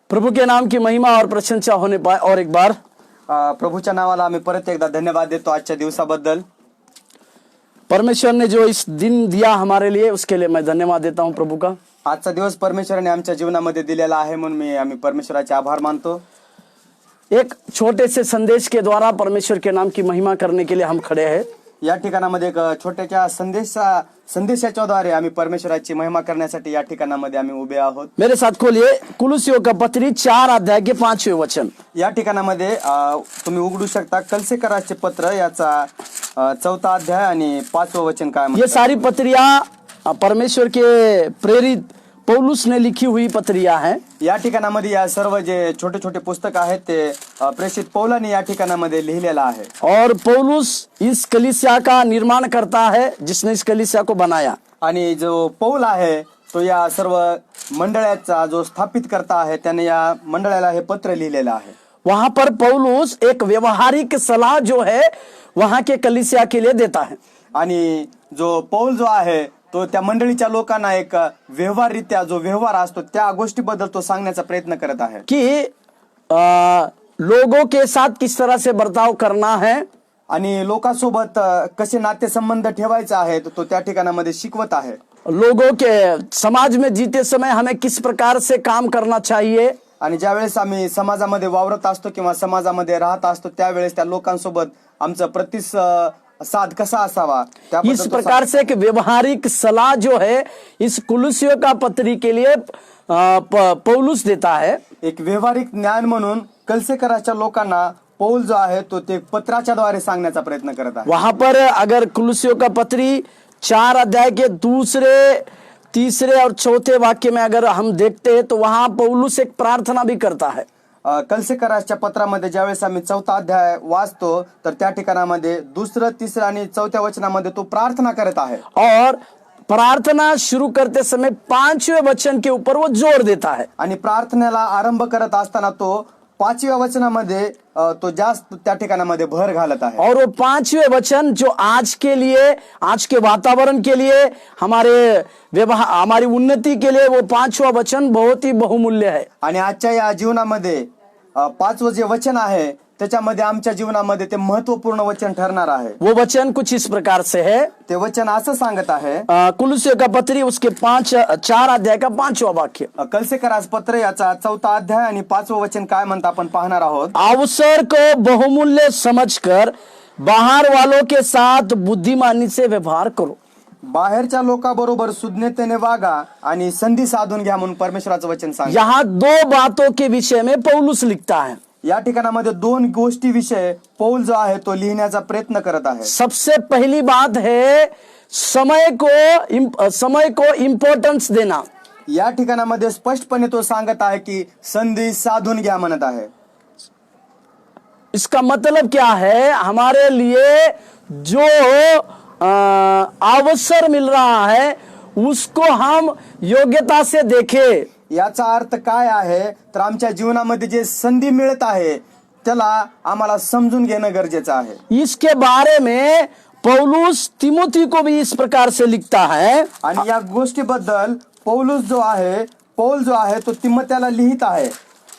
प्रभु के नाम की महिमा और प्रशंसा होने पाए। और एक बार प्रभूच्या नावाला आम्ही परत एकदा धन्यवाद देतो आजच्या दिवसाबद्दल। परमेश्वर ने जो इस दिन दिया हमारे लिए, उसके लिए मैं धन्यवाद देता हूं प्रभु का। आजचा दिवस परमेश्वराने आमच्या जीवनामध्ये दिलेला आहे म्हणून आम्ही परमेश्वराचे आभार मानतो। एक छोटे से संदेश के द्वारा परमेश्वर के नाम की महिमा करने के लिए हम खड़े हैं। या ठिकाणामध्ये एक छोट्याच्या संदेशाच्या द्वारे आम्ही परमेश्वराची महिमा करण्यासाठी या ठिकाणामध्ये आम्ही उभे आहोत। मेरे साथ खोलिए कुलुसियों का पत्री 4 अध्याय के 5वें वचन। या ठिकाणामध्ये तुम्ही उघडू शकता कलसेकराचे पत्र याचा 4था अध्याय आणि 5वें वचन काय म्हणते। ये सारी पत्रियां परमेश्वर के प्रेरित पौलुस ने लिखी हुई पत्रियां हैं। या ठिकाणामध्ये या सर्व जे छोटे छोटे पुस्तक आहेत ते प्रेषित पौलाने या ठिकाणामध्ये लिहिलेला आहे। और पौलुस इस कलीसिया का निर्माण करता है जिसने इस कलीसिया को बनाया। आणि जो पौल आहे तो या सर्व मंडळाचा जो स्थापित करता आहे त्याने या मंडळाला हे पत्र लिहिलेलं आहे। वहां पर पौलुस एक व्यवहारिक सलाह जो है वहां के कलीसिया के लिए देता है। आणि जो पौल जो आहे तो त्या मंडळीच्या लोकांना एक व्यवहाररित्या जो व्यवहार असतो त्या गोष्टीबद्दल तो सांगण्याचा प्रयत्न करत आहे कि लोगों के साथ किस तरह से बर्ताव करना है आणि लोकांसोबत कसे नातेसंबंध ठेवायचे आहेत तो त्या ठिकाणामध्ये शिकवत आहे। लोगों के समाज में जीते समय हमें किस प्रकार से काम करना चाहिए। आणि ज्यावेळेस आम्ही समाजामध्ये वावरत असतो किंवा समाजामध्ये राहत असतो त्यावेळेस त्या लोकांसोबत आमचं साध कसा असावा इस प्रकार से एक व्यवहारिक सलाह जो है इस कुलुसियों का पत्री के लिए पौलुस देता है। एक व्यवहारिक ज्ञान म्हणून कलसेकराच्या लोकांना पौल जो आहे तो ते पत्राच्या द्वारे सांगण्याचा प्रयत्न करत आहे। वहां पर अगर कुलुसियों का पत्री 4 अध्याय के 2, 3 और 4 वाक्य में अगर हम देखते हैं तो वहां पौलुस एक प्रार्थना भी करता है। कलसेकराच्या पत्रामध्ये ज्यावेळेस आम्ही 4था अध्याय वाचतो तर त्या ठिकाणामध्ये 2, 3 आणि 4थ्या वचनामध्ये तो प्रार्थना करत आहे। और प्रार्थना शुरू करते समय 5वें वचन के ऊपर वो जोर देता है। आणि प्रार्थनेला आरंभ करत असताना तो 5व्या वचनामध्ये तो जास्त त्या ठिकाणामध्ये भर घालत आहे। और वो 5वें वचन जो आज के लिए, आज के वातावरण के लिए, हमारी उन्नति के लिए वो 5वां वचन बहुत ही बहुमूल्य है। आणि आजच्या या जीवनामध्ये 5वं जे वचन आहे त्याच्यामध्ये आमच्या जीवनामध्ये ते महत्वपूर्ण वचन ठरणार आहे। वो वचन कुछ इस प्रकार से है। ते वचन असं सांगत आहे कुलुसियों का पत्री उसके 4 अध्याय का 5वां वाक्य। कलसेकरास पत्र याचा 4था अध्याय आणि 5वं वचन काय म्हणता आपण पाहणार आहोत। अवसर को बहुमूल्य समझकर बाहर वालों के साथ बुद्धिमानी से व्यवहार करो। बाहेरच्या लोकांबरोबर सुज्ञतेने वागा आणि संधी साधून घ्या म्हणून परमेश्वराचं वचन सांगतं। यहाँ 2 बातों के विषय में पौलुस लिखता है। या ठिकाणामध्ये 2 गोष्टी विषय पौल जो आहे तो लिहिण्याचा प्रयत्न करत आहे। सबसे पहली बात है समय को इम्पोर्टेंस देना। या ठिकाणामध्ये स्पष्टपणे तो सांगत आहे की संधी साधून घ्या म्हणत आहे। इसका मतलब क्या है, हमारे लिए जो अवसर मिल रहा है उसको हम योग्यता से देखें। याचा अर्थ काय आहे तर आमच्या जीवनामध्ये जे संधी मिळत आहे त्याला आम्हाला समजून घेणं गरजेचं आहे। इसके बारे में पौलुस तिमोथी को भी इस प्रकार से लिखता है। आणि या गोष्टीबद्दल पौल जो आहे तो तिमोथेला लिहित आहे।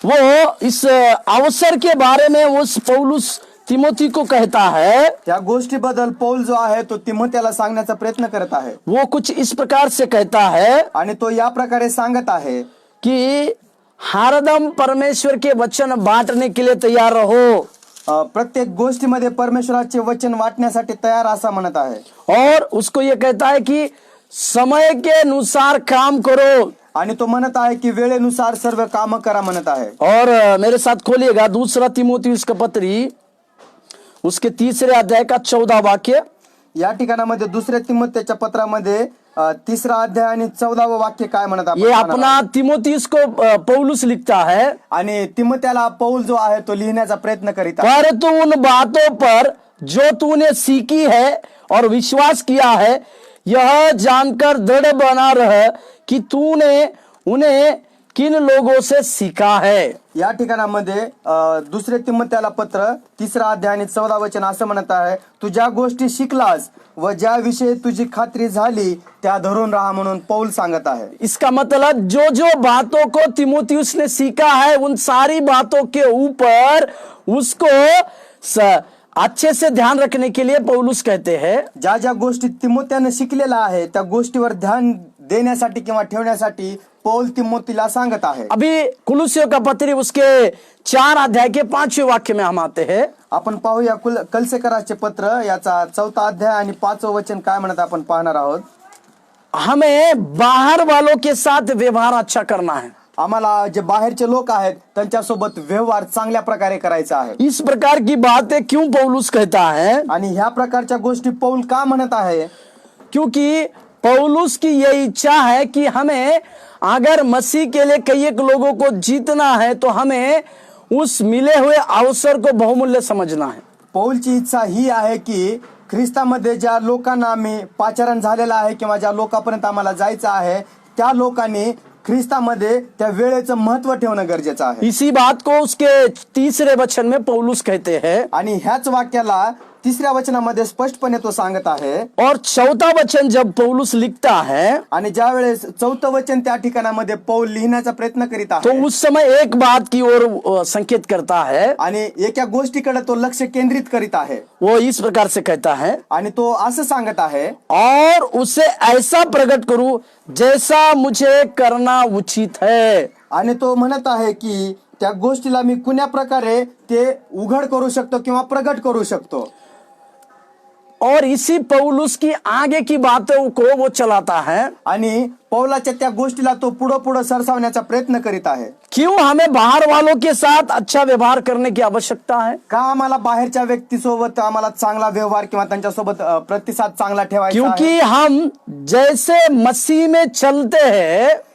वो इस अवसर के बारे में उस पौलुस तिमोथी को कहता है। त्या गोष्टीबद्दल पौल जो आहे तो तिमोथेला सांगण्याचा प्रयत्न करत आहे। वो कुछ इस प्रकार से कहता है आणि तो या प्रकारे सांगत आहे कि हरदम परमेश्वर के वचन बांटने के लिए तैयार रहो। प्रत्येक गोष्टीमध्ये परमेश्वराचे वचन वाटण्यासाठी तयार असा म्हणत आहे। और उसको ये कहता है कि समय के अनुसार काम करो। आणि तो म्हणत आहे की वेळेनुसार सर्व काम करा म्हणत आहे। और मेरे साथ खोलिएगा 2 तीमुथियुस का पत्री उसके 3 अध्याय का 14 वाक्य। या ठिकाणामध्ये 2 तिमोथेच्या पत्रामध्ये 3 अध्याय आणि 14वं वाक्य काय म्हणत आहे। ये अपना तिमोथियुस को पौलुस लिखता है आणि तिमोथेला पौल जो आहे तो लिहिण्याचा प्रयत्न करीत आहे। पर तू उन बातों पर जो तूने सीखी है और विश्वास किया है यह जानकर दृढ़ बना रह कि तूने उन्हें किन लोगों से सीखा है। या ठिकाणामध्ये दुसरे तिमोथेला पत्र 3 अध्याय आणि 14 वचन असं म्हणत आहे, तू ज्या गोष्टी शिकलास व ज्या विषयी तुझी खात्री झाली त्या धरून राहा म्हणून पौल सांगत आहे. इसका मतलब जो जो बातों को तिमोथियुस ने सीखा है उन सारी बातों के ऊपर उसको अच्छे से ध्यान रखने के लिए पौलुस कहते हैं, ज्या ज्या गोष्टी तिमोथेने शिकलेला आहे त्या गोष्टीवर ध्यान देण्यासाठी किंवा ठेवण्यासाठी पौल तिमोथीला सांगत आहे. अभी कुलुसियों का पत्री उसके 4 अध्याय के 5वें वाक्य में हम आते हैं. आपण पाहूया कलसेकराचे पत्र याचा 4 अध्याय आणि 5वं वचन काय म्हणत आपण पाहणार आहोत. हमें बाहर वालों के साथ व्यवहार अच्छा करना है. आम्हाला जे बाहेरचे लोक आहेत त्यांच्यासोबत व्यवहार चांगल्या प्रकारे करायचा आहे. इस प्रकार की बातें क्यों पौलुस कहता है? आणि ह्या प्रकारच्या गोष्टी पौल का म्हणत आहे? क्योंकि पौलुस की ये इच्छा है कि हमें अगर मसीह के लिए कई एक लोगों को जीतना है तो हमें उस मिले हुए अवसर को बहुमूल्य समझना है. पौलची इच्छा ही आहे की ख्रिस्तामध्ये ज्या लोकांना आम्ही पाचारण झालेला आहे किंवा ज्या लोकांपर्यंत आम्हाला जायचं आहे त्या लोकांनी ख्रिस्तामध्ये त्या वेळेचं महत्व ठेवणं गरजेचं आहे. इसी बात को उसके 3रे वचन में पौलुस कहते हैं. आणि ह्याच वाक्याला 3ऱ्या वचनामध्ये स्पष्टपणे तो सांगत आहे. और 4था वचन जब पौलुस लिखता है आणि ज्या वेळेस 4थं वचन त्या ठिकाणामध्ये पौल लिहिण्याचा प्रयत्न करीत तो आहे उस समय एक बात की ओर संकेत करता है. आणि एका गोष्टीकडे तो लक्ष केंद्रित करीत आहे. वो इस प्रकार से कहता है, आणि तो असं सांगत आहे, और उसे ऐसा प्रकट करूं जैसा मुझे करना उचित है. आणि तो म्हणत आहे की त्या गोष्टीला मी कुण्या प्रकारे ते उघड करू शकतो किंवा प्रगट करू शकतो. और इसी पौलुस की आगे की बातों को वो चलाता है. आणि पौलाच्या त्या गोष्टीला तो पुढे सरसावण्याचा प्रयत्न करीत आहे. क्यों हमें बाहर वालों के साथ अच्छा व्यवहार करने की आवश्यकता है? का आम्हाला बाहेरच्या व्यक्तीसोबत आम्हाला चांगला व्यवहार किंवा त्यांच्यासोबत प्रतिसाद चांगला ठेवायचा आहे? क्योंकि हम जैसे मसीह में चलते हैं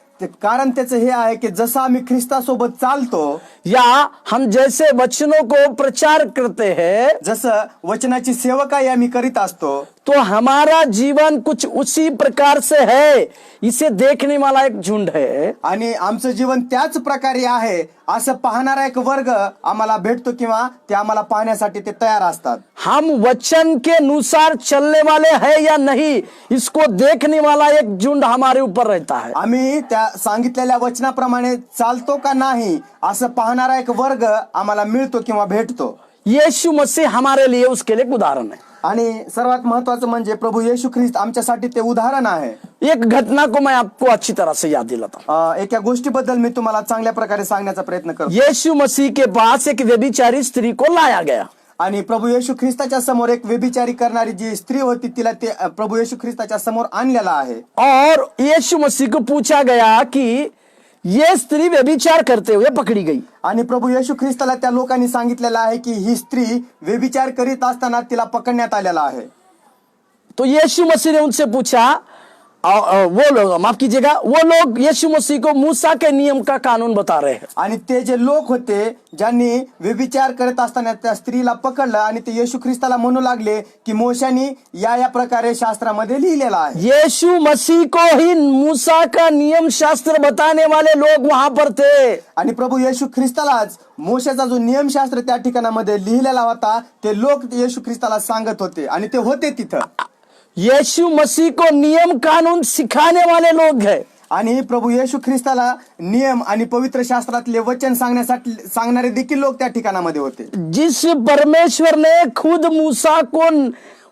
कारण त्याचं हे आहे की जसं आम्ही ख्रिस्तासोबत चालतो या हम जैसे वचनों को प्रचार करते हैं, जसं वचनाची सेवकाई आम्ही करीत असतो, तो हमारा जीवन कुछ उसी प्रकार से है. इसे देखने वाला एक झुंड है. आणि आमचं जीवन त्याच प्रकारे आहे असं पाहणारा एक वर्ग आम्हाला भेटतो किंवा ते आम्हाला पाहण्यासाठी ते तयार असतात. हम वचन के अनुसार चलने वाले हैं या नहीं, इसको देखने वाला एक झुंड हमारे ऊपर रहता है. आम्ही त्या सांगितलेल्या वचनाप्रमाणे चालतो का नाही असं पाहणारा एक वर्ग आम्हाला मिळतो किंवा भेटतो. यीशु मसीह हमारे लिए उसके लिए एक उदाहरण है. आणि सर्वात महत्वाचं म्हणजे प्रभू येशू ख्रिस्त आमच्यासाठी ते उदाहरण आहे. एक घटना को मैं आपको अच्छी तरह से याद दिलाता हूं. एका गोष्टीबद्दल मी तुम्हाला चांगल्या प्रकारे सांगण्याचा प्रयत्न करतो. यीशु मसीह के पास एक व्यभिचारी स्त्री को लाया गया. आणि प्रभू येशू ख्रिस्ताच्या समोर एक व्यभिचारी करणारी जी स्त्री होती तिला ते प्रभू येशू ख्रिस्ताच्या समोर आणलेला आहे. और यीशु मसीह को पूछा गया कि ये स्त्री व्यभिचार करते हुए पकड़ी गई. आणि प्रभू येशू ख्रिस्ताला त्या लोकांनी सांगितलेलं आहे की ही स्त्री व्यभिचार करीत असताना तिला पकडण्यात आलेला आहे. तो यीशु मसीह ने उनसे पूछा, वो लोग माफ कीजिएगा, वो लोग यीशु मसीह को मूसा के नियम का कानून बता रहे हैं. आणि ते जे लोक होते ज्यांनी व्यभिचार करत असताना त्या स्त्रीला पकडलं आणि ते येशू ख्रिस्ताला म्हणू लागले की मोशानी या प्रकारे शास्त्रामध्ये लिहिलेला आहे. यीशु मसीह को ही मूसा का नियम शास्त्र बताने वाले लोग वहां पर थे. आणि प्रभू येशू ख्रिस्तालाच मोशाचा जो नियमशास्त्र त्या ठिकाणामध्ये लिहिलेला होता ते लोक येशू ख्रिस्ताला सांगत होते आणि ते होते तिथं. यीशु मसीह को नियम कानून सिखाने वाले लोग हैं. आणि प्रभू येशू ख्रिस्ताला नियम आणि पवित्र शास्त्रातले वचन सांगणारे देखील लोक त्या ठिकाणामध्ये होते. जिस परमेश्वर ने खुद मूसा को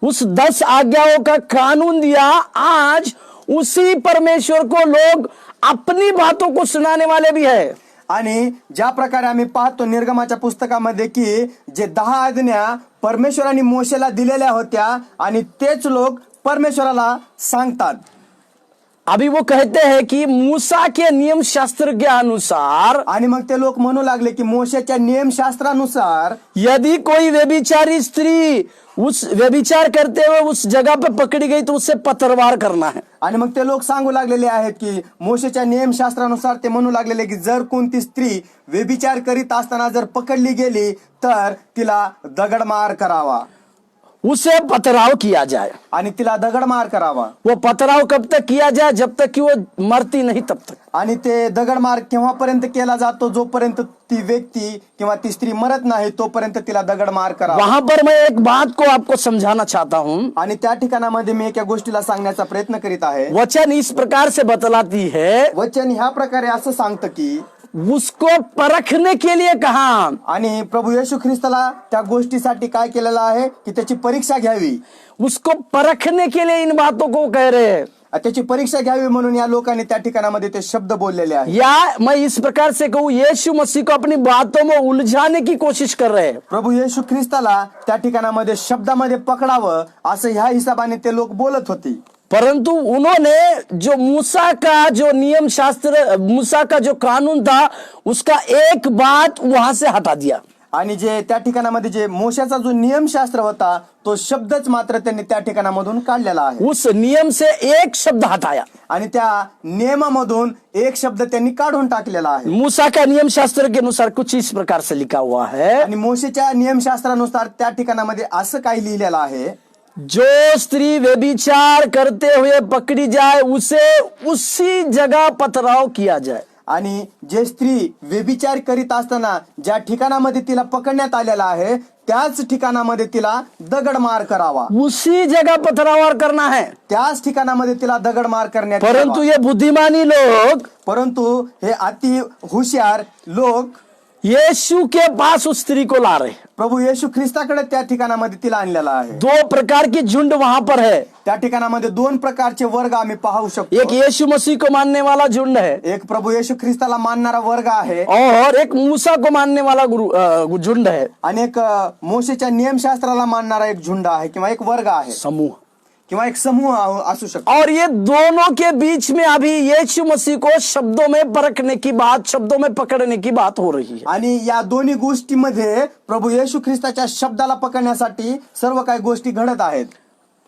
उस 10 आज्ञाओं का कानून दिया, आज उसी परमेश्वर को लोग अपनी बातों को सुनाने वाले भी है. आणि ज्या प्रकारे आम्ही पाहतो निर्गमाच्या पुस्तकामध्ये की जे 10 आज्ञा परमेश्वराने मोशेला दिलेल्या होत्या आणि तेच लोक परमेश्वराला सांगतात. अभी वो कहते हैं कि मूसा के नियम शास्त्र के अनुसार, आणि मग ते लोक म्हणू लागले की मोशेच्या नियमशास्त्रानुसार यदि कोई व्यभिचारी स्त्री उस व्यभिचार करते हुए उस जगह पे पकड़ी गई तो उससे पथरवार करना है. आणि मग ते लोक सांगू लागलेले आहेत की मोशेच्या नियमशास्त्रानुसार ते म्हणू लागलेले की जर कोणती स्त्री व्यभिचार करीत असताना जर पकडली गेली तर तिला दगडमार करावा. उसे पथराव किया जाए। आणि तिला दगडमार करावा। वो पथराव कब तक किया जाए? जब तक कि वो मरती नहीं तब तक। आणि ते दगडमार केव्हापर्यंत केला जातो? जोपर्यंत ती व्यक्ती किंवा ती स्त्री मरत नाही तोपर्यंत तिला दगडमार करावा। वहां पर मैं एक बात को आपको समझाना चाहता हूं। आणि त्या ठिकाणामध्ये मी एका गोष्टीला सांगण्याचा प्रयत्न करीत आहे। वचन इस प्रकार से बतलाती है, वचन ह्या प्रकारे असं सांगतं की उसको परखने के लिए कहा, आणि प्रभू येशू ख्रिस्ताला त्या गोष्टीसाठी काय केलेलं आहे की त्याची परीक्षा घ्यावी। उसको परखने के लिए इन बातों को कह रहे हैं। त्याची परीक्षा घ्यावी म्हणून या लोकांनी त्या ठिकाणामध्ये ते शब्द बोललेले आहेत। या मैं इस प्रकार से कहूँ, यीशु मसीह को अपनी बातों में उलझाने की कोशिश कर रहे हैं। प्रभू येशू ख्रिस्ताला त्या ठिकाणामध्ये शब्दामध्ये पकडावं असं ह्या हिसाबाने ते लोक बोलत होते। परंतु उन्होंने जो मूसा का जो नियम शास्त्र, मूसा का जो कानून था, उसका एक बात वहां से हटा दिया। आणि जे त्या ठिकाणामध्ये जे मोशाचा जो नियमशास्त्र होता तो शब्दच मात्र त्यांनी त्या ठिकाणामधून काढलेला आहे। उस नियम से एक शब्द हटाया आणि त्या नियमामधून एक शब्द त्यांनी काढून टाकलेला आहे। मूसा का नियम शास्त्र के अनुसार कुछ इस प्रकार से लिखा हुआ है, आणि मोशेच्या नियमशास्त्रानुसार त्या ठिकाणामध्ये असं काही लिहिलेलं आहे, जो स्त्री व्यभिचार करते हुए पकड़ी जाए उसे उसी जगह पथराव किया जाए। आणि जे स्त्री व्यभिचार करीत असताना ज्या ठिकाणामध्ये तिला पकडण्यात आलेला आहे त्याच ठिकाणामध्ये तिला दगडमार करावा। उसी जगह पथराव करना है। त्याच ठिकाणामध्ये तिला दगडमार करण्यात परंतु यावा। ये बुद्धिमानी लोग परंतु हे अति हुशार लोक यीशु के पास उस स्त्री को ला रहे। प्रभू येशू ख्रिस्ताकडे त्या ठिकाणामध्ये तिला आणलेला आहे। दो प्रकार की झुंड वहां पर है। त्या ठिकाणामध्ये दोन प्रकारचे वर्ग आम्ही पाहू एक शकतो। यीशु मसीह को मानने वाला झुंड है एक प्रभू येशू ख्रिस्ताला मानणारा वर्ग आहे और एक मूसा को मानने वाला झुंड है, आणि एक मोशेच्या नियमशास्त्राला मानणारा एक झुंड आहे किंवा एक वर्ग आहे समूह। किंवा एक समूह असू शकतो। और ये दोनों के बीच में अभी यीशु मसीह को शब्दों में परखने की बात, शब्दों में पकड़ने की बात हो रही है। आणि या दोन्ही गोष्टीमध्ये प्रभु येशू ख्रिस्ताच्या शब्दाला पकडण्यासाठी सर्व काही गोष्टी घडत आहेत।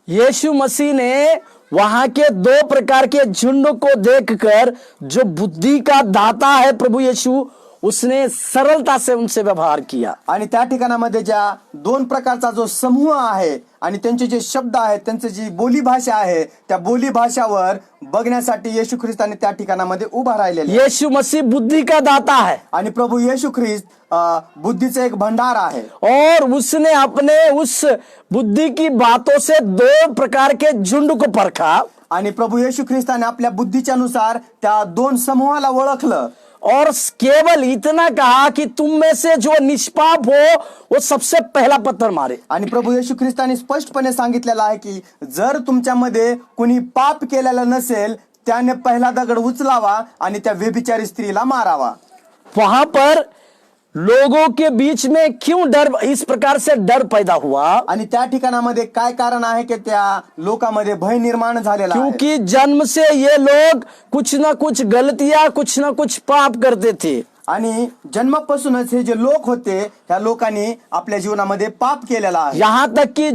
यीशु मसीह ने वहां के दो प्रकार के झुंड को देखकर, जो बुद्धि का दाता है प्रभु यीशु, उसने सरलता से उनसे व्यवहार किया। आणि त्या ठिकाणामध्ये ज्या दोन प्रकारचा जो समूह आहे आणि त्यांचे जे शब्द आहेत, त्यांची जी बोली भाषा आहे, त्या बोली भाषावर बघण्यासाठी येशू ख्रिस्ताने त्या ठिकाणामध्ये उभा राहिलेले। यीशु मसीह बुद्धि का दाता है आणि प्रभू येशू ख्रिस्त बुद्धीचे एक भंडार आहे। और उसने अपने उस बुद्धि की बातों से दो प्रकार के झुंड को परखा। आणि प्रभू येशू ख्रिस्ताने आपल्या बुद्धीच्या नुसार त्या दोन समूहाला ओळखलं और केवल इतना कहा कि तुम में से जो निष्पाप हो वो सबसे पहला पत्थर मारे। आणि प्रभू येशू ख्रिस्ताने स्पष्टपणे सांगितलेलं आहे की जर तुमच्यामध्ये कुणी पाप केलेलं नसेल त्याने पहिला दगड उचलावा आणि त्या व्यभिचारी स्त्रीला मारावा। वहां पर लोगों के बीच में क्यों डर, इस प्रकार से डर पैदा हुआ? आणि त्या ठिकाणामध्ये काय कारण आहे की त्या लोकांमध्ये भय निर्माण झालेला आहे। क्योंकि जन्म से ये लोग कुछ ना कुछ गलतियां, कुछ ना कुछ पाप करते थे। आणि जन्मापासूनच हे जे लोक होते ह्या लोकांनी आपल्या जीवनामध्ये पाप केलेला आहे। यहां तक कि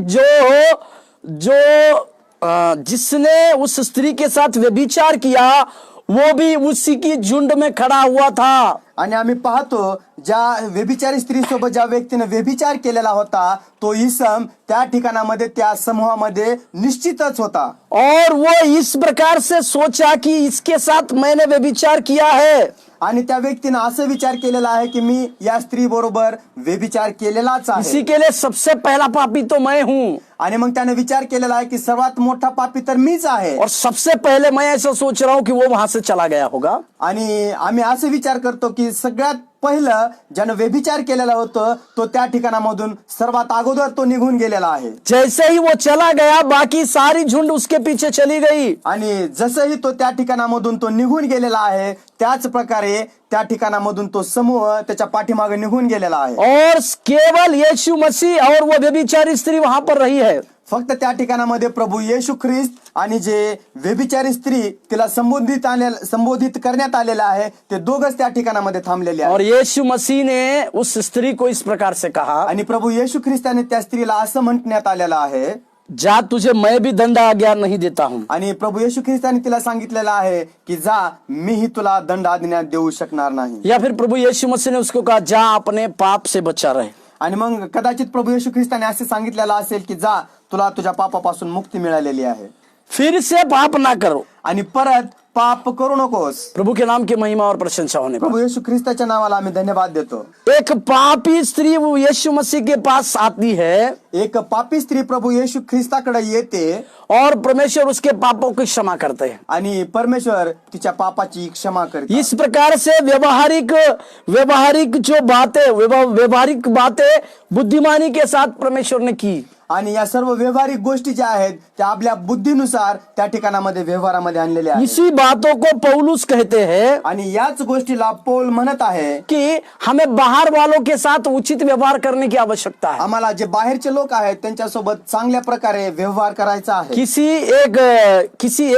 जिसने उस स्त्री के साथ व्यभिचार किया वो भी उसी की झुंड में खड़ा हुआ था। आणि आम्ही पाहतो ज्या व्यभिचारी स्त्री सोबत ज्या व्यक्तीने व्यभिचार केलेला होता तो इसम त्या ठिकाणामध्ये त्या समूहामध्ये निश्चितच होता। और वो इस प्रकार से सोचा कि इसके साथ मैंने व्यभिचार किया है। आणि त्या व्यक्तीने असं विचार केलेला आहे की मी या स्त्री बरोबर व्यभिचार केलेलाच आहे। इसी के लिए सबसे पहला पापी तो मैं हूं। आणि मग त्याने विचार केलेला आहे की सर्वात मोठा पापी तर मीच आहे। और सबसे पहले मैं ऐसा सोच रहा हूं कि वो वहां से चला गया होगा। आणि आम्ही असं विचार करतो की सगळ्यात पहिलं ज्यानं व्यभिचार केलेला होतं तो त्या ठिकाणामधून सर्वात अगोदर तो निघून गेलेला आहे। जैसे ही वो चला गया बाकी सारी झुंड उसके पीछे चली गई। आणि जसंही तो त्या ठिकाणामधून तो निघून गेलेला आहे त्याच प्रकारे त्या ठिकाणामधून तो समूह त्याच्या पाठीमागे निघून गेलेला आहे। और केवल यीशु मसीह और वो व्यभिचारी स्त्री वहां पर रही है। फक्त त्या ठिकाणामध्ये प्रभू येशू ख्रिस्त आणि जे व्यभिचारी स्त्री तिला संबोधित करण्यात आलेला आहे ते दोघच त्या ठिकाणामध्ये थांबलेले आहेत। और यीशु मसीह ने उस स्त्री को इस प्रकार से कहा, आणि प्रभू येशू ख्रिस्ताने त्या स्त्रीला असं म्हणण्यात आलेलं आहे, जा तुझे मैं भी दंड आज्ञा नहीं देता हूं। आणि प्रभू येशू ख्रिस्ताने तिला सांगितलेलं आहे की जा मीही तुला दंड आज्ञा देऊ शकणार नाही। या फिर प्रभु यीशु मसीह ने उसको कहा, जा अपने पाप से बचा रहे। आणि मग कदाचित प्रभू येशू ख्रिस्ताने असे सांगितलेलं असेल की जा, तुला तुझ्या पापापासून मुक्ती मिळालेली आहे फिर से पाप ना करो। आणि परत पाप करू नकोस। प्रभु के नाम की महिमा और प्रशंसा होने प्रभू येशू ख्रिस्ताच्या नावाला आम्ही धन्यवाद देतो। पाए। एक पापी स्त्री वो यीशु मसीह के पास आती है एक पापी स्त्री प्रभू येशू ख्रिस्ताकडे येते और परमेश्वर उसके पापों की क्षमा करते हैं। आणि परमेश्वर तिच्या पापाची क्षमा करते। इस प्रकार से व्यवहारिक जो बातें व्यवहारिक बातें बुद्धिमानी के साथ परमेश्वर ने की आणि या सर्व व्यवहारिक गोष्टी ज्या आहेत त्या आपल्या बुद्धीनुसार त्या ठिकाणामध्ये व्यवहारामध्ये आणलेल्या आहेत। इसी बातों को पौलुस कहते हैं आणि याच गोष्टीला पौल म्हणत आहे कि हमें बाहर वालों के साथ उचित व्यवहार करने की आवश्यकता है। आम्हाला जे बाहेरचे लोक आहेत त्यांच्यासोबत चांगल्या प्रकारे व्यवहार करायचा आहे। किसी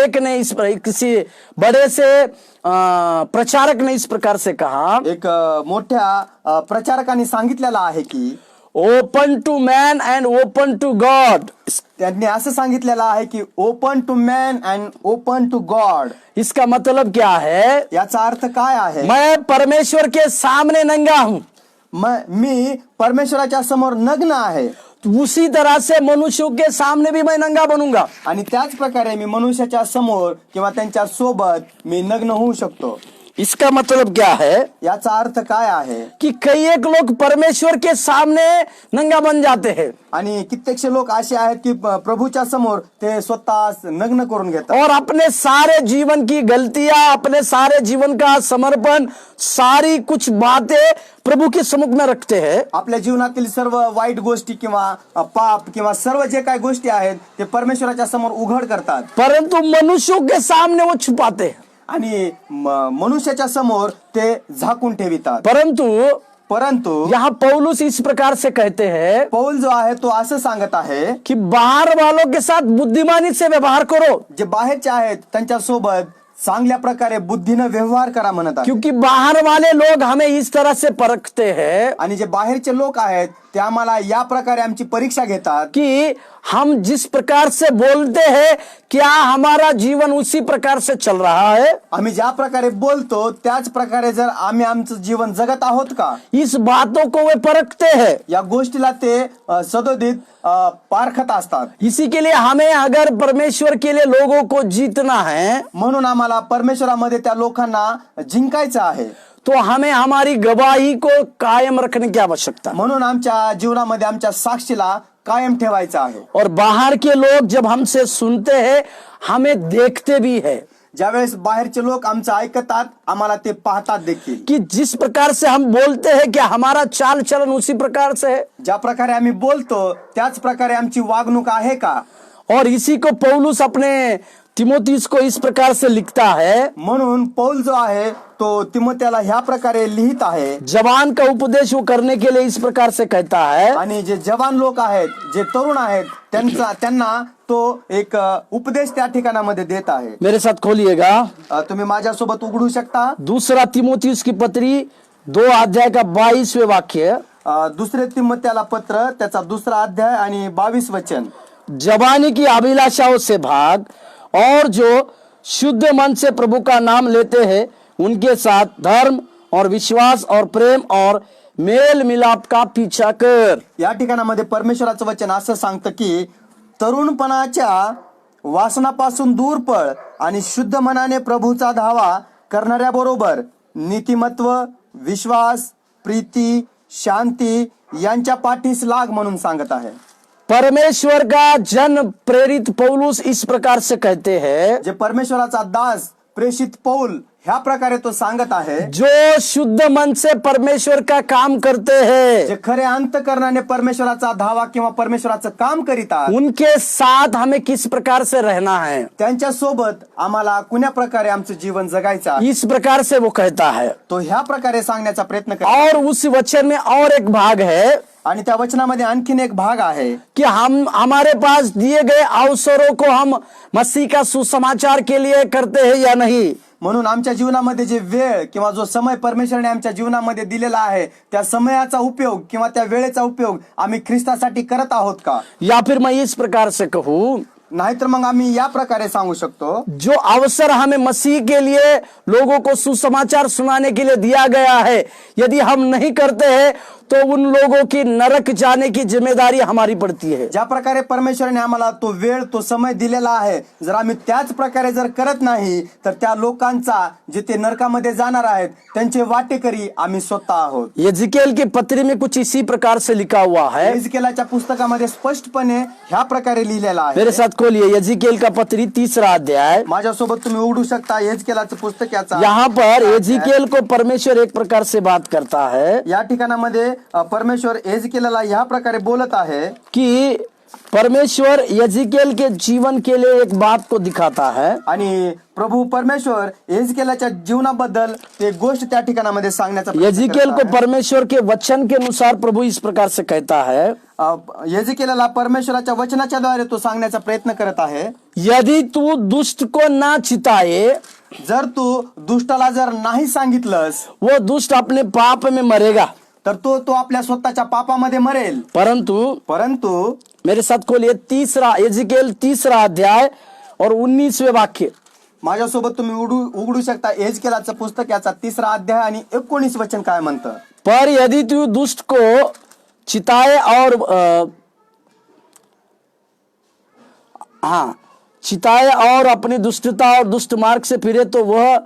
बड़े से प्रचारक ने इस प्रकार से कहा, एक मोठ्या प्रचारकाने सांगितलेलं आहे की open to man and open to God. त्यांनी असं सांगितलेलं आहे की open to man and open to God. इसका मतलब क्या है? याचा अर्थ काय आहे? मैं परमेश्वर के सामने नंगा हूं, मी परमेश्वराच्या समोर नग्न आहे, उसी तरह से मनुष्यों के सामने भी मैं नंगा बनूंगा। आणि त्याच प्रकारे मी मनुष्याच्या समोर किंवा त्यांच्या सोबत मी नग्न होऊ शकतो। इसका मतलब क्या है? याचा अर्थ काय आहे कि कई एक लोग परमेश्वर के सामने नंगा बन जाते हैं आणि कित्येकशे लोक असे आहेत की प्रभूच्या समोर ते स्वतः नग्न करून घेतात और अपने सारे जीवन की गलतियां, अपने सारे जीवन का समर्पण, सारी कुछ बातें प्रभु के सम्मुख में रखते हैं। आपल्या जीवनातील सर्व वाईट गोष्टी किंवा पाप किंवा सर्व जे काही गोष्टी आहेत ते परमेश्वराच्या समोर उघड करतात, परंतु मनुष्यों के सामने वो छुपाते हैं। आणि मनुष्याच्या समोर ते झाकून ठेवितात। परंतु यहाँ पौलुस इस प्रकार से कहते हैं, पौल जो आहे तो असं सांगत आहे कि बाहर वालों के साथ बुद्धिमानी से व्यवहार करो, जे बाहेरचे आहेत त्यांच्या सोबत चांगल्या प्रकारे बुद्धीने व्यवहार करा म्हणत आहे। क्योंकि बाहर वाले लोग हमें इस तरह से परखते हैं आणि जे बाहेरचे लोक आहेत ते आम्हाला या प्रकारे आमची परीक्षा घेतात कि हम जिस प्रकार से बोलते हैं क्या हमारा जीवन उसी प्रकार से चल रहा है। आम्ही ज्या प्रकारे बोलतो त्याच प्रकारे जर आम्ही आमचं जीवन जगत आहोत का, इस बातों को वे परखते हैं। या गोष्टीला ते सदोदित पारखत असतात। इसी के लिए हमें अगर परमेश्वर के लिए लोगों को जीतना है, म्हणून आम्हाला परमेश्वरामध्ये त्या लोकांना जिंकायचं आहे, तो हमें हमारी गवाही को कायम रखने की आवश्यकता। म्हणून आमच्या जीवनामध्ये आमच्या साक्षीला कायम ठेवायचं आहे। और बाहर के लोग जब हमसे सुनते हैं हमें देखते भी है, ज्यावेळेस बाहेरचे लोक आमचं ऐकतात आम्हाला ते पाहतात देखील कि जिस प्रकार से हम बोलते हैं क्या हमारा चाल चलन उसी प्रकार से है। ज्या प्रकारे आम्ही बोलतो त्याच प्रकारे आमची वागणूक आहे का। और इसी को पौलुस अपने तिमोथीस को इस प्रकार से लिखता है, म्हणून पौल जो आहे तो तिमोथेला ह्या प्रकारे लिहित आहे। जवान का उपदेश वो करने के लिए इस प्रकार से कहता है, आणि जे जवान लोक आहेत, जे तरुण आहेत, त्यांना तो एक उपदेश त्या ठिकाणामध्ये देत आहे। मेरे साथ खोलिएगा, तुम्ही माझ्यासोबत उघडू शकता दूसरा तिमोथीस की पत्री 2 अध्याय का 22वें वाक्य। दुसरे तिमोथेला पत्र त्याचा 2रा अध्याय आणि 22 वचन। जवानी की अभिलाषाओं से भाग और जो शुद्ध मन से प्रभु का नाम लेते हैं उनके साथ धर्म और विश्वास और प्रेम और मेल मिलाप का पीछा कर। या ठिकाणामध्ये परमेश्वराचं वचन असं सांगतं की तरुणपणाच्या वासनापासून दूर पळ आणि शुद्ध मनाने प्रभूचा धावा करणाऱ्या बरोबर नीतिमत्व, विश्वास, प्रीती, शांती यांच्या पाठीस लाग म्हणून सांगत आहे। परमेश्वर का जन प्रेरित पौलुस इस प्रकार से कहते हैं, जे परमेश्वराचा दास प्रेषित पौल ह्या प्रकारे तो सांगत आहे, जो शुद्ध मन से परमेश्वर का काम करते हैं, जे खरे अंतःकरणाने परमेश्वराचा धावा किंवा परमेश्वराचं काम करीतात, उनके साथ हमें किस प्रकार से रहना है, त्यांच्या सोबत आम्हाला कुण्या प्रकारे आमचं जीवन जगायचं आहे, इस प्रकार से वो कहता है। तो ह्या प्रकारे सांगण्याचा प्रयत्न करतो। और उस वचन में और एक भाग है, आणि त्या वचनामध्ये आणखीन एक भाग आहे कि हम हमारे पास दिए गए अवसरों को हम मसीह का सुसमाचार के लिए करते हैं या नहीं। म्हणून आमच्या जीवनामध्ये जे वेळ किंवा जो समय परमेश्वराने आमच्या जीवनामध्ये दिलेला आहे त्या समयाचा उपयोग किंवा त्या वेळेचा उपयोग आम्ही ख्रिस्तासाठी करत आहोत का, या फिर मैं इस प्रकार से कहूं, नाहीतर मग आम्ही या प्रकारे सांगू शकतो, जो अवसर हमें मसीह के लिए लोगों को सुसमाचार सुनाने के लिए दिया गया है यदि हम नहीं करते हैं तो उन लोगों की नरक जाने की जिम्मेदारी हमारी पड़ती है। ज्या प्रकारे परमेश्वराने आम्हाला तो वेळ तो समय दिलेला आहे, जर आम्ही त्याच प्रकारे जर करत नाही तर त्या लोकांचा जे ते नरकामध्ये जाणार आहेत त्यांचे वाटेकरी आम्ही स्वतः आहोत. यजिकेल की पत्री में कुछ इसी प्रकार से लिखा हुआ है। यजिकेलाच्या पुस्तकामध्ये स्पष्टपणे ह्या प्रकारे लिहिलेला आहे. मेरे साथ खोलिए यजिकेल का पत्री 3रा अध्याय। माझ्यासोबत तुम्ही उघडू शकता यजिकेलाचं पुस्तक याचा. यहाँ पर यजिकेल को परमेश्वर एक प्रकार से बात करता है या ठिकाणामध्ये परमेश्वर यजिकेलाला ह्या प्रकारे बोलत आहे कि परमेश्वर यजिकेल के जीवन के लिए एक बात को दिखाता है आणि प्रभू परमेश्वर यजिकेलाच्या जीवनाबद्दल एक गोष्ट त्या ठिकाणामध्ये सांगण्याचा प्रयत्न यजिकेल करत को आहे. परमेश्वर के वचन के अनुसार प्रभु इस प्रकार से कहता है, यजिकेलाला परमेश्वराच्या वचनाच्या द्वारे तो सांगण्याचा प्रयत्न करत आहे, यदि तू दुष्ट को ना चिताए, जर तू दुष्टाला जर नाही सांगितलंस वो दुष्ट अपने पाप में मरेगा, तर तो आपल्या स्वतःच्या पापामध्ये मरेल. परंतु मेरे साथ खोलिए यजिकेल 3रा अध्याय और 19वें वाक्य। माझ्यासोबत तुम्ही उघडू शकता यजिकेलाचं पुस्तक याचा 3रा अध्याय आणि 19 वचन काय म्हणतं. पर यदि तू दुष्ट को चिताए और चिताए और अपनी दुष्टता और दुष्ट मार्ग से फिरे तो वह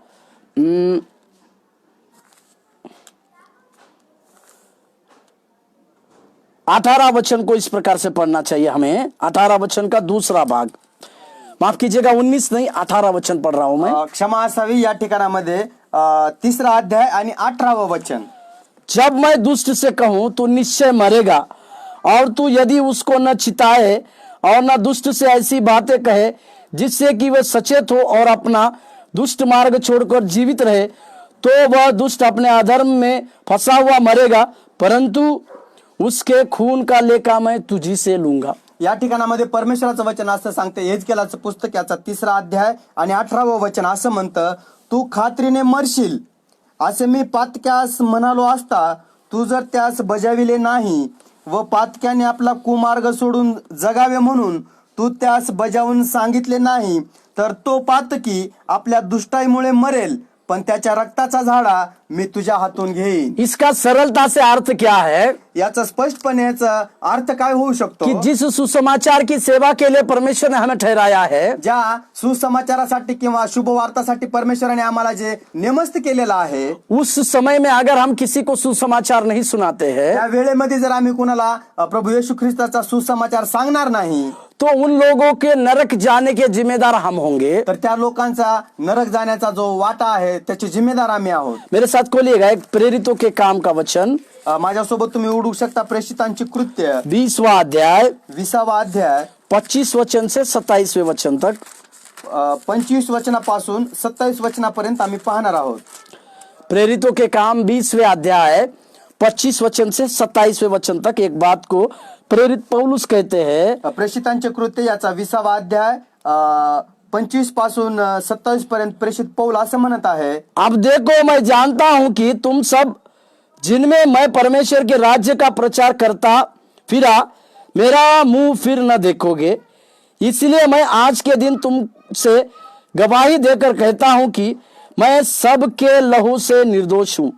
18 वचन को इस प्रकार से पढ़ना चाहिए हमें। 18 वचन का दूसरा भाग, माफ कीजिएगा 19 नहीं 18 वचन पढ़ रहा हूं मैं। क्षमा असावी. या ठिकाणामध्ये 3रा अध्याय आणि 18वं वचन. जब मैं दुष्ट से कहूं तू निश्चय मरेगा और तू यदि उसको न चिताए और न दुष्ट से ऐसी बातें कहे जिससे कि वह सचेत हो और अपना दुष्ट मार्ग छोड़कर जीवित रहे, तो वह दुष्ट अपने अधर्म में फंसा हुआ मरेगा, परंतु उसके खून का लेखा मैं तुझी से लूंगा. या ठिकाणामध्ये परमेश्वराचं वचन असं सांगते यजिकेलाचं पुस्तक याचा 3रा अध्याय आणि 18वं वचन असं म्हणतं, तू खात्रीने मरशील असे मी पातक्यास म्हणालो असता तू जर त्यास बजाविले नाही व पातक्याने आपला कुमार्ग सोडून जगावे म्हणून तू त्यास बजावून सांगितले नाही तर तो पातकी आपल्या दुष्टाईमुळे मरेल, पण त्याच्या रक्ताचा झाडा मी तुझ्या हातून घेईन. इसका सरलता से अर्थ क्या है? याचा स्पष्टपणे याचा अर्थ काय होऊ शकतो कि जिस सुसमाचार की सेवा के लिए परमेश्वर ने हमें ठहराया है, ज्या सुसमाचारासाठी किंवा शुभवार्तासाठी परमेश्वराने आम्हाला जे नेमस्त केलेला आहे, उस समय में अगर हम किसी को सुसमाचार नहीं सुनाते हैं, त्या वेळेमध्ये जर आम्ही कुणाला प्रभू येशू ख्रिस्ताचा सुसमाचार सांगणार नाही तो उन लोगों के नरक जाने के जिम्मेदार हम होंगे. तर त्या लोकांचा नरक जाण्याचा जो वाटा आहे त्याचे जिम्मेदार आम्ही आहोत. मेरे साथ खोलिएगा एक प्रेरितों के काम का वचन, माझ्यासोबत तुम्ही उडू शकता प्रेषितांची कृत्य 20वां अध्याय 20वा अध्याय 25 वचन से 27वें वचन तक. 25 वचनापासून 27 वचनापर्यंत आम्ही पाहणार आहोत. प्रेरितों के काम 20वें अध्याय 25 वचन से 27वें वचन तक एक बात को प्रेरित पौलुस कहते हैं. प्रेषितांचे कृत्य याचा 20वा अध्याय 25 पासून 27 पर्यंत प्रेषित पौल असं म्हणत आहे, अब देखो मैं जानता हूं कि तुम सब जिनमें मैं परमेश्वर के राज्य का प्रचार करता फिरा मेरा मुंह फिर न देखोगे, इसलिए मैं आज के दिन तुमसे गवाही देकर कहता हूं कि मैं सबके लहू से निर्दोष हूं,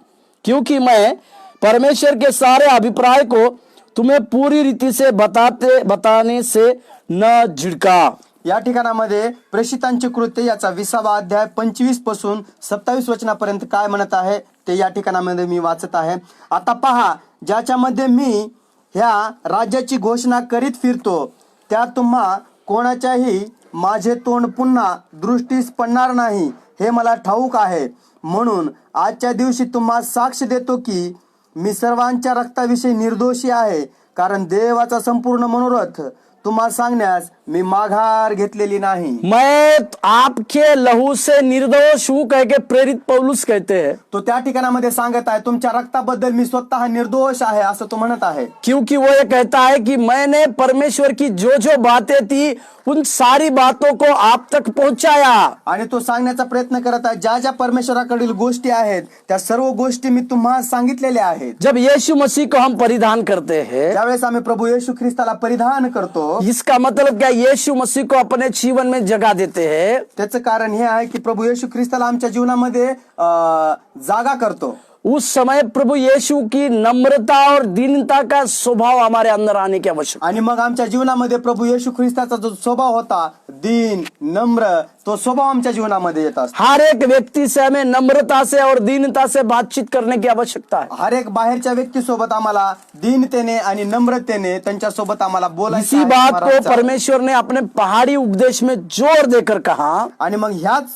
क्योंकि मैं परमेश्वर के सारे अभिप्राय को तुम्हें पूरी रीति से बताने से न झिड़का. या ठिकाणामध्ये प्रेषितांचे कृत्य याचा 20वा अध्याय 25 पासून 27 वचनापर्यंत काय म्हणत आहे ते या ठिकाणामध्ये मी वाचत आहे. आता पहा, ज्याच्यामध्ये मी ह्या राज्याची घोषणा करीत फिरतो त्या तुम्हा कोणाच्याही माझे तोंड पुन्हा दृष्टीस पडणार नाही हे मला ठाऊक आहे. म्हणून आजच्या दिवशी तुम्हा साक्ष देतो की मी सर्वांच्या रक्ताविषयी निर्दोषी आहे, कारण देवाचा संपूर्ण मनोरथ तुम्हाला सांगण्यास मी माघार घेतलेली नाही. मैं आपके लहू से निर्दोष हूं कह के प्रेरित पौलुस कहते हैं. तो त्या ठिकाणामध्ये सांगत आहे तुमच्या रक्ताबद्दल मी स्वतः निर्दोष आहे असं तो म्हणत आहे. क्योंकि वो ये कहता है कि मैंने परमेश्वर की जो जो बातें थी उन सारी बातों को आप तक पहुंचाया. आणि तो सांगण्याचा प्रयत्न करत आहे ज्या ज्या परमेश्वराकडील गोष्टी आहेत त्या सर्व गोष्टी मी तुम्हाला सांगितलेल्या आहेत. जब यीशु मसीह को हम परिधान करते हैं, ज्यावेळेस आम्ही प्रभू येशू ख्रिस्ताला परिधान करतो, इसका मतलब क्या? यीशु मसीह को अपने जीवन में जगह देते हैं. त्याचं कारण हे आहे की प्रभू येशू ख्रिस्ताला आमच्या जीवनामध्ये जागा करतो. उस समय प्रभु यीशु की नम्रता और दीनता का स्वभाव हमारे अंदर आने की आवश्यकता। आणि मग आमच्या जीवनामध्ये प्रभु येशू ख्रिस्ताचा जो स्वभाव होता, दीन नम्र, तो स्वभाव आमच्या जीवनामध्ये येत असतो. हर एक व्यक्ति से हमें नम्रता से और दीनता से बातचीत करने की आवश्यकता है। हर एक बाहेरच्या व्यक्तीसोबत आम्हाला दीनतेने आणि नम्रतेने त्यांच्यासोबत आम्हाला बोलायचं इसी आहे, बात को स्मरायचं आहे. परमेश्वर ने अपने पहाड़ी उपदेश में जोर देकर कहा, आणि मग ह्याच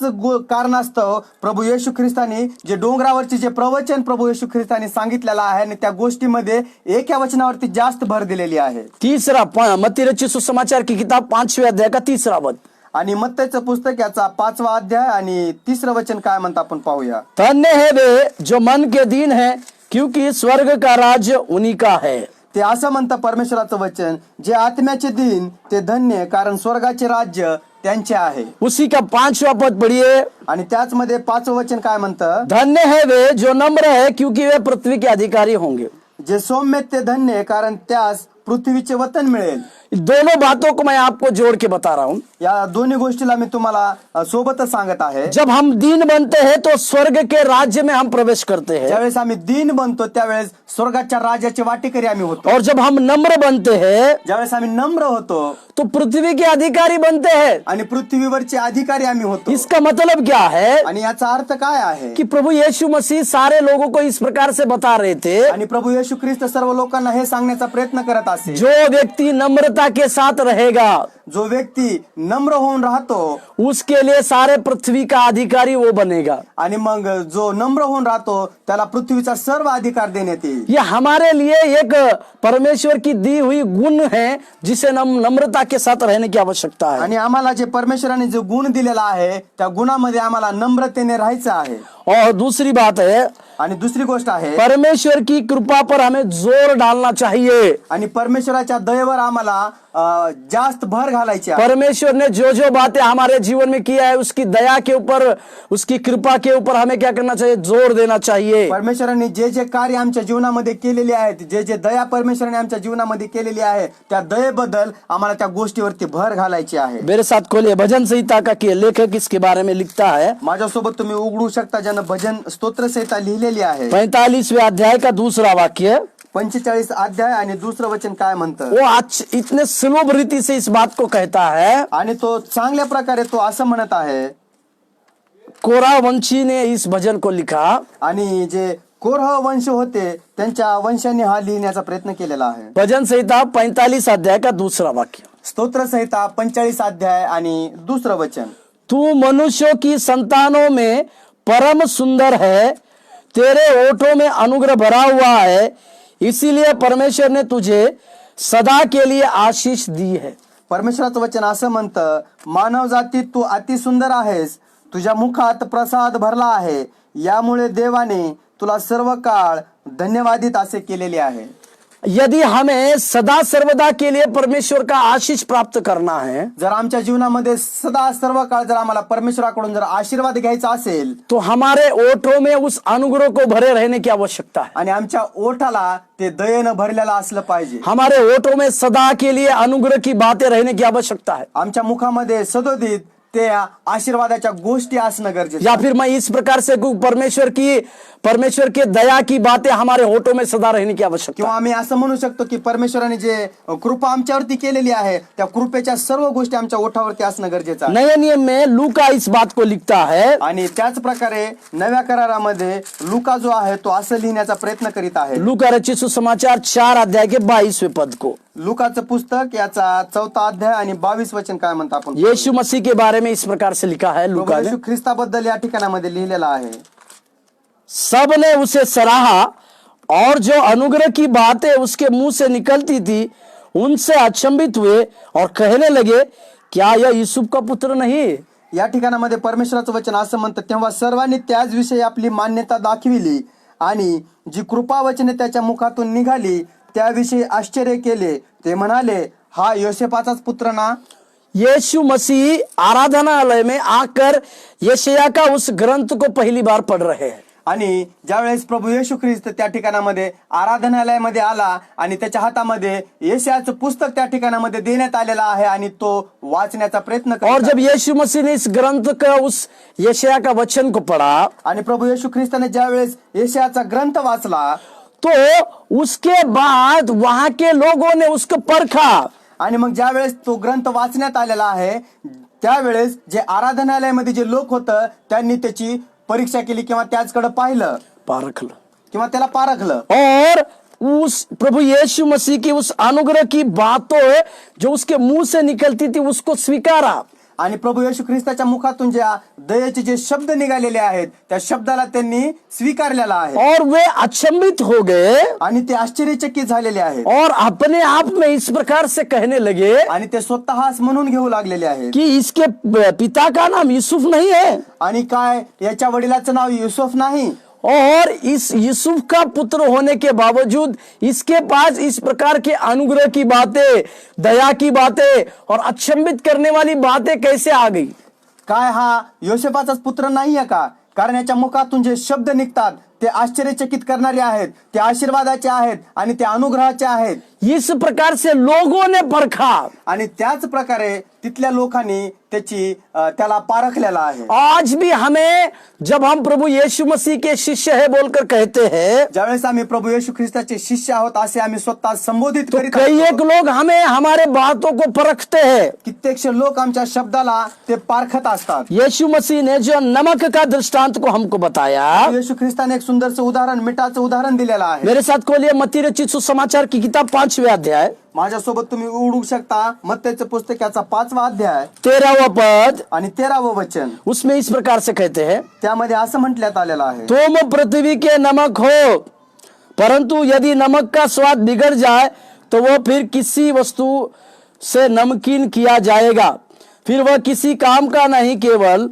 कारणास्तव प्रभु येशू ख्रिस्तानी जे डोंगरावरचे जे प्रवचन प्रभु येशू ख्रिस्तानी सांगितलेलं आहे आणि त्या गोष्टीमध्ये एका वचनावरती जास्त भर दिलेली आहे. तीसरा मत्ती रचित सुसमाचार की किताब 5वें अध्याय का 3रा वचन, आणि मत्तईचं पुस्तक याचा 5वा अध्याय आणि 3रं वचन काय म्हणतं आपण पाहूया. धन्य है वे जो मन के दीन है, क्योंकि स्वर्ग का राज्य उन्हीं का है. ते असं म्हणतं परमेश्वराचं वचन, जे आत्म्याचे दिन ते धन्य, कारण स्वर्गाचे राज्य त्यांचे आहे. उसी का 5वां पद पढ़िए. आणि त्याच मध्ये 5वं वचन काय म्हणतं, धन्य है वे जो नम्र है, क्योंकि वे पृथ्वी के अधिकारी होंगे. जे सौम्य ते धन्य, कारण त्यास पृथ्वीचे वतन मिळेल. दोनों बातों को मैं आपको जोड़ के बता रहा हूं. या दोन्ही गोष्टीला मी तुम्हाला सोबतच सांगत आहे. जब हम दीन बनते हैं तो स्वर्ग के राज्य में हम प्रवेश करते हैं, ज्यावेळेस आम्ही दीन बनतो त्यावेळेस स्वर्गाच्या राज्याचे वाटेकरी आम्ही होतो. और जब हम नम्र बनते हैं ज्यावेळेस आम्ही नम्र होतो तो पृथ्वी के अधिकारी बनते हैं. आणि पृथ्वीवरचे अधिकारी आम्ही होतो. इसका मतलब क्या है आणि याचा अर्थ काय आहे कि प्रभु यीशु मसीह सारे लोगों को इस प्रकार से बता रहे थे, आणि प्रभु येशू ख्रिस्त सर्व लोकांना हे सांगण्याचा प्रयत्न करत असे, जो व्यक्ति नम्रता के साथ रहेगा, जो व्यक्ती नम्र होऊन राहतो उसके लिए सारे पृथ्वी का अधिकारी वो बनेगा. आणि मग जो नम्र होऊन राहतो त्याला पृथ्वीचा सर्व अधिकार देण्यात येईल. ये हमारे लिए एक परमेश्वर की दी हुई गुण है, जिसे नम्रता के साथ रहने की आवश्यकता है. आणि आम्हाला जे परमेश्वराने जो गुण दिलेला आहे त्या गुणामध्ये आम्हाला नम्रतेने राहायचं आहे. और दूसरी बात है, आणि दुसरी गोष्ट आहे, परमेश्वर की कृपा पर हमें जोर डालना चाहिए. आणि परमेश्वराच्या दयेवर आम्हाला जास्त भर घालायची आहे. परमेश्वर ने जो जो बातें हमारे जीवन में किया है, उसकी दया के ऊपर, उसकी कृपा के ऊपर हमें क्या करना चाहिए, जोर देना चाहिए. परमेश्वराने जे जे कार्य आमच्या जीवनामध्ये केलेले आहेत, जे जे दया परमेश्वराने आमच्या जीवनामध्ये केलेली आहे, त्या दयेबद्दल आम्हाला त्या गोष्टीवरती भर घालायची आहे. मेरे साथ खोलिए भजन संहिता का कि लेखक इसके बारे में लिखता है. माझ्यासोबत तुम्ही उघडू शकता, ज्यानं भजन स्तोत्र संहिता लिहिलेली आहे. 45वें अध्याय का 2रा वाक्य, 45 अध्याय आणि 2रं वचन काय म्हणतं. वो इतने सुलभ रीति से इस बात को कहता है. आणि तो चांगल्या प्रकारे तो असं म्हणत आहे. कोरा वंशी ने इस भजन को लिखा, आणि जे कोरह वंश होते त्यांच्या वंशाने हा लिहिण्याचा प्रयत्न केलेला आहे. भजन संहिता 45 अध्याय का 2रा वाक्य, स्तोत्र संहिता 45 अध्याय आणि 2रं वचन, तू मनुष्यों की संतानों में परम सुंदर है, तेरे ओठों में अनुग्रह भरा हुआ है, इसीलिए परमेश्वर ने तुझे सदा के लिए आशीष दी है. परमेश्वराचं वचन असं म्हणतं, मानव जातीत तू अति सुंदर आहेस, तुझ्या मुखात प्रसाद भरला आहे, यामुळे देवाने तुला सर्व काळ धन्यवादित असे केलेले आहे. यदि हमें सदा सर्वदा के लिए परमेश्वर का आशीष प्राप्त करना है, जर आमच्या जीवनामध्ये सदा सर्व काळ जर आम्हाला परमेश्वराकडून जर आशीर्वाद घ्यायचा असेल, तो हमारे ओठों में उस अनुग्रह को भरे रहने की आवश्यकता है. आणि आमच्या ओठाला ते दयेनं भरलेलं असलं पाहिजे. हमारे ओठों में सदा के लिए अनुग्रह की बातें रहने की आवश्यकता है. आमच्या मुखामध्ये सदोदित ते आशीर्वादाच्या गोष्टी असणं गरजेचं. या फिर मैं इस प्रकार से कहूं, परमेश्वर के दया की बातें हमारे होठों में सदा रहने की आवश्यकता किंवा है. आम्ही असं म्हणू शकतो की परमेश्वराने जे कृपा आमच्यावरती केलेली आहे त्या कृपेच्या सर्व गोष्टी आमच्या ओठावरती असणं गरजेचं आहे. नए नियम में लूका इस बात को लिखता है. आणि त्याच प्रकारे नव्या करारामध्ये लूका जो आहे तो असं लिहिण्याचा प्रयत्न करीत आहे. लूका रचित सुसमाचार 4 अध्याय के 22वें पद को, लूकाचं पुस्तक याचा 4था अध्याय आणि 22 वचन काय म्हणतं आपण. यीशु मसीह के बारे में इस प्रकार से लिखा है. लूका प्रभू ने, येशू ख्रिस्ताबद्दल या ठिकाणामध्ये लिहिलेला आहे. सबने उसे सराहा और जो अनुग्रह की बातें उसके मुंह से निकलती थी उनसे अचंभित हुए और कहने लगे, क्या यह यूसुफ का पुत्र नहीं. या ठिकाणामध्ये परमेश्वराचं वचन असं म्हणतं, तेव्हा सर्वांनी त्याच विषयी आपली मान्यता दाखविली आणि जी कृपा वचने त्याच्या मुखातून निघाली त्याविषयी आश्चर्य केले. ते म्हणाले, हा योसेफाचाच पुत्र ना. यीशु मसीह आराधनालय में आकर यशायाह का उस ग्रंथ को पहली बार पढ़ रहे हैं. आणि ज्यावेळेस प्रभू येशू ख्रिस्त त्या ठिकाणामध्ये आराधनालयामध्ये आला आणि त्याच्या हातामध्ये यशाचं पुस्तक त्या ठिकाणामध्ये देण्यात आलेलं आहे आणि तो वाचण्याचा प्रयत्न और करतो. जब यीशु मसीह ने इस ग्रंथ का, उस यशाया का वचन को पढ़ा, आणि प्रभु येशू ख्रिस्ताने ज्यावेळेस यशाचा ग्रंथ वाचला तो उसके बाद वहां के लोगों ने उसको परखा. आणि मग ज्यावेळेस तो ग्रंथ वाचण्यात आलेला आहे त्यावेळेस जे आराधनालयामध्ये जे लोक होतं त्यांनी त्याची परीक्षा केली किंवा त्याचकडे पाहिलं पारखलं. किंवा त्याला पारखलं. और उस प्रभु यीशु मसीह की उस अनुग्रह की बातों जो उसके मुंह से निकलती थी उसको स्वीकारा. आणि प्रभू येशू ख्रिस्ताच्या मुखातून ज्या दयेचे जे शब्द निघालेले आहेत त्या शब्दाला त्यांनी स्वीकारलेला आहे और वे अचंभित हो गए आणि ते आश्चर्यचकित झालेले आहेत और अपने आप में इस प्रकार से कहने लगे आणि ते स्वतःच म्हणून घेऊ लागलेले आहेत कि इसके पिता का नाम यूसुफ नहीं है आणि काय याच्या वडिलाचं नाव युसुफ नाही और इस यूसुफ का पुत्र होने के बावजूद इसके पास इस प्रकार के अनुग्रह की बातें, दया की बातें और अचंभित करने वाली बातें कैसे आ गई. काय हा योसेफाचाच पुत्र नाहीये का? कारण याच्या मुखातून जे शब्द निघतात ते आश्चर्यचकित करणारे आहेत, ते आशीर्वादाचे आहेत आणि ते अनुग्रहाचे आहेत. इस प्रकार से लोगों ने परखा. आणि त्याच प्रकारे तिथल्या लोकांनी त्याला पारखलेला आहे. आज भी हमें जब हम प्रभु यीशु मसीह के शिष्य है बोलकर कहते हैं, ज्यावेळेस आम्ही प्रभु येशू ख्रिस्ताचे शिष्य आहोत असे आम्ही स्वतः संबोधित तो करीत कई असतो. एक लोग हमें हमारे बातों को परखते हैं. कित्येकशे लोक आमच्या शब्दाला ते पारखत असतात. यीशु मसीह ने जो नमक का दृष्टांत को हमको बताया, येशू ख्रिस्ताने एक सुंदरचं उदाहरण, मिठाचं उदाहरण दिलेलं आहे. मेरे साथ खोलिए मत्ती रचित सुसमाचार की किताब 5वें अध्याय, माझ्यासोबत तुम्ही उघडू शकता मत्तेचं पुस्तक याचा 5वा अध्याय 13वां पद. आणि 13वं वचन. उसमें इस प्रकार से कहते हैं, त्यामध्ये असं म्हटल्यात आलेलं आहे, तुम पृथ्वी के नमक हो, परंतु यदि नमक का स्वाद बिगड़ जाए तो वह फिर किसी वस्तु से नमकीन किया जाएगा, फिर वह किसी काम का नहीं, केवल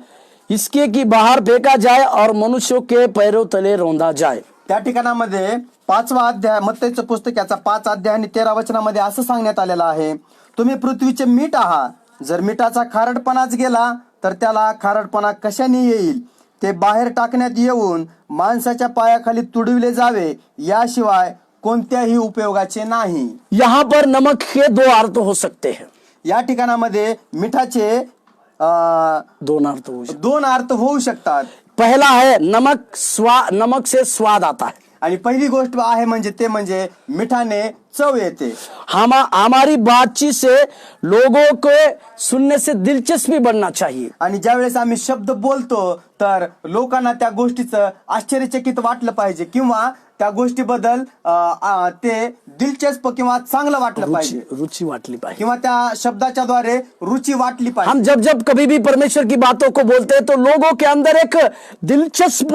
इसके कि बाहर फेंका जाए और मनुष्यों के पैरों तले रौंदा जाए. त्या ठिकाणामध्ये 5वा अध्याय मत्तेचं पुस्तक याचा 5 अध्याय आणि 13 वचनामध्ये असं सांगण्यात आलेलं आहे, तुम्ही पृथ्वीचे मीठ आहात. जर मिठाचा खारटपणाच गेला तर त्याला खारटपणा कशाने येईल? ते बाहेर टाकण्यात येऊन माणसाच्या पायाखाली तुडविले जावे, याशिवाय कोणत्याही उपयोगाचे नाही. यहाँ पर नमक के 2 अर्थ हो सकते हैं. या ठिकाणामध्ये मिठाचे 2 अर्थ हो सकते हैं. 2 अर्थ होऊ शकतात. पहला है नमक से स्वाद आता है. आणि पहिली गोष्ट आहे म्हणजे मिठाने चव येते. हमारी बातचीत से लोगों को सुनने से दिलचस्पी बढ़ना चाहिए. आणि ज्यावेळेस आम्ही शब्द बोलतो तर लोकांना त्या गोष्टीचं आश्चर्यचकित वाटलं पाहिजे किंवा त्या गोष्टीबद्दल ते दिलचस्प किंवा चांगलं वाटलं पाहिजे, रुचि वाटली पाहिजे किंवा त्या शब्दाच्या द्वारे रुचि वाटली पाहिजे. हम जब कभी भी परमेश्वर की बातों को बोलते हैं तो लोगों के अंदर एक दिलचस्प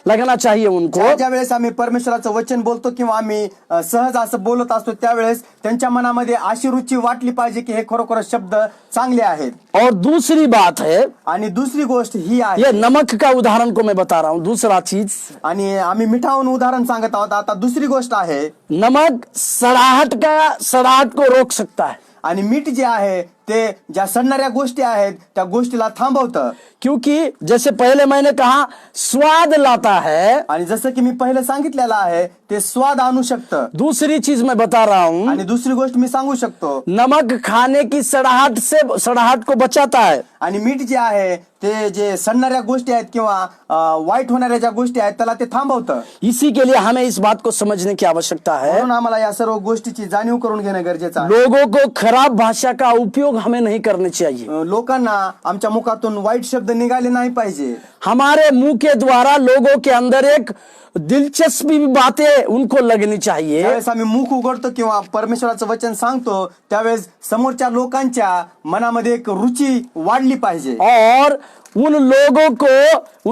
लगना चाहिए उनको. ज्यावेळेस आम्ही परमेश्वराचं वचन बोलतो किंवा आम्ही सहज असं बोलत असतो त्यावेळेस त्यांच्या मनामध्ये अशी रुची वाटली पाहिजे की हे खरोखर शब्द चांगले आहेत. और दूसरी बात है, आणि दुसरी गोष्ट ही आहे, ये नमक का उदाहरण को मैं बता रहा हूँ. दूसरा चीज, आणि आम्ही मिठावरून उदाहरण सांगत आहोत. आता दुसरी गोष्ट आहे, नमक सड़ाहट को रोक सकता है. आणि मीठ जे आहे ते ज्या सडणाऱ्या गोष्टी आहेत त्या गोष्टीला थांबवतं. क्योंकि जैसे पहले मैंने कहा स्वाद लाता है, आणि जसं की मी पहिले सांगितलेलं आहे ते स्वाद आणू शकतं. दूसरी चीज मैं बता रहा हूँ, आणि दुसरी गोष्ट मी सांगू शकतो, नमक खाने की सड़ाहट को बचाता है. आणि मीठ जे आहे ते जे सडणाऱ्या गोष्टी आहेत किंवा वाईट होणाऱ्या ज्या गोष्टी आहेत त्याला ते थांबवतं. इसी के लिए हमें इस बात को समझने की आवश्यकता है. म्हणून आम्हाला या सर्व गोष्टीची जाणीव करून घेणं गरजेचं आहे. लोगों को खराब भाषा का उपयोग हमें नहीं करना चाहिए. लोकांना आमच्या मुखातून वाईट शब्द निघाले नाही पाहिजे. हमारे मुंह के द्वारा लोगों के अंदर एक दिलचस्पी बातें उनको लगनी चाहिए. त्यावेळेस आम्ही मुख उघडतो किंवा परमेश्वराचं वचन सांगतो त्यावेळेस समोरच्या लोकांच्या मनामध्ये एक रुची वाढली पाहिजे. और उन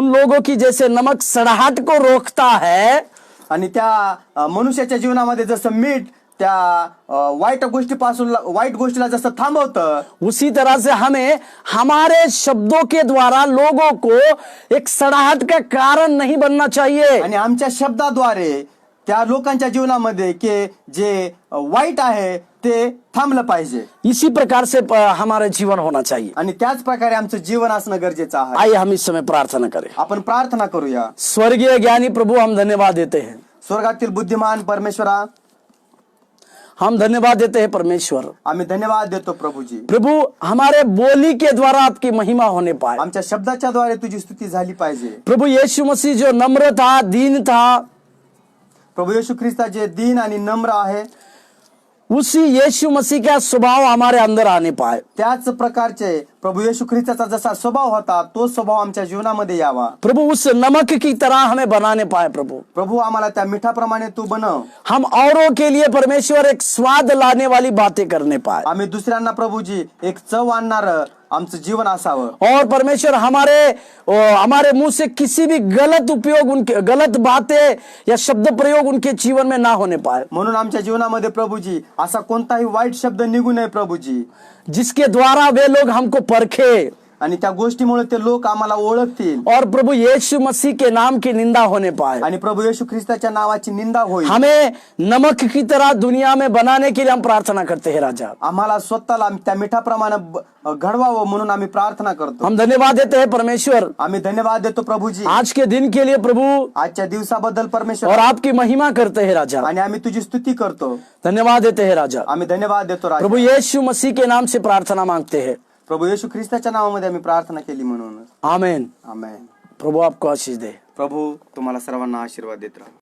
लोगों की जैसे नमक सड़ाहट को रोकता है, आणि त्या मनुष्याच्या जीवनामध्ये जसं मीठ त्या वाईट गोष्टीला जसं थांबवतं, उसी तरह से हमें हमारे शब्दों के द्वारा लोगों को एक सड़ाहट का कारण नहीं बनना चाहिए. आणि आमच्या शब्दाद्वारे त्या लोकांच्या जीवनामध्ये की जे वाईट आहे ते थांबलं पाहिजे इसी प्रकार से हमारा जीवन होना चाहिए। आणि त्याच प्रकारे आमचं जीवन असणं गरजेचं आहे। आइए हम इस समय प्रार्थना करें। आपण प्रार्थना करूया। स्वर्गीय ज्ञानी प्रभु, हम धन्यवाद देते हैं, स्वर्गातील बुद्धिमान परमेश्वरा, हम धन्यवाद देते हैं परमेश्वर। आम्ही धन्यवाद देतो प्रभूजी। प्रभु, हमारे बोली के द्वारा आपकी महिमा होने पाए। आमच्या शब्दाच्या द्वारे तुझी स्तुती झाली पाहिजे। प्रभु यीशु मसीह जो नम्र था, दीन था, प्रभू येशू ख्रिस्ता जे दीन आणि नम्र आहे, उसी यीशु मसीह का स्वभाव हमारे अंदर आने पाए। त्याच प्रकारचे प्रभू येशू ख्रिस्ताचा जसा स्वभाव होता तो स्वभाव आमच्या जीवनामध्ये यावा। प्रभु उस नमक की तरह हमें बनाने पाए। प्रभु आम्हाला त्या मिठाप्रमाणे तू बनव। हम औरों के लिए परमेश्वर एक स्वाद लाने वाली बातें करने पाए। आम्ही दुसऱ्यांना प्रभुजी एक चव आणणार आमचं जीवन असावं। और परमेश्वर हमारे मुंह से किसी भी गलत उपयोग, उनके गलत बातें या शब्द प्रयोग उनके जीवन में ना होने पाए। म्हणून आमच्या जीवनामध्ये प्रभुजी असा कोणताही वाईट शब्द निघू नये प्रभुजी, जिसके द्वारा वे लोग हमको परखे आणि त्या गोष्टीमुळे ते लोक आम्हाला ओळखतील और प्रभु यीशु मसीह के नाम की निंदा होने पाए। आणि प्रभू येशू ख्रिस्ताच्या नावाची निंदा होईल। हमें नमक की तरह दुनिया में बनाने के लिए हम प्रार्थना करते हैं राजा। आम्हाला स्वतःला त्या मिठाप्रमाणे घडवावं म्हणून आम्ही प्रार्थना करतो। हम धन्यवाद देते हैं परमेश्वर, आम्ही धन्यवाद देतो प्रभुजी आज के दिन के लिए प्रभु, आजच्या दिवसाबद्दल परमेश्वर, और आपकी महिमा करते हैं राजा। आणि आम्ही तुझी स्तुती करतो। धन्यवाद देते हैं राजा। आम्ही धन्यवाद देतो राजा। प्रभु यीशु मसीह के नाम से प्रार्थना मांगते हैं। प्रभू येशू ख्रिस्ताच्या नावामध्ये आम्ही प्रार्थना केली म्हणून आमेन। आमेन। प्रभु आपको आशीष दे। प्रभू तुम्हाला सर्वांना आशीर्वाद देत राहा।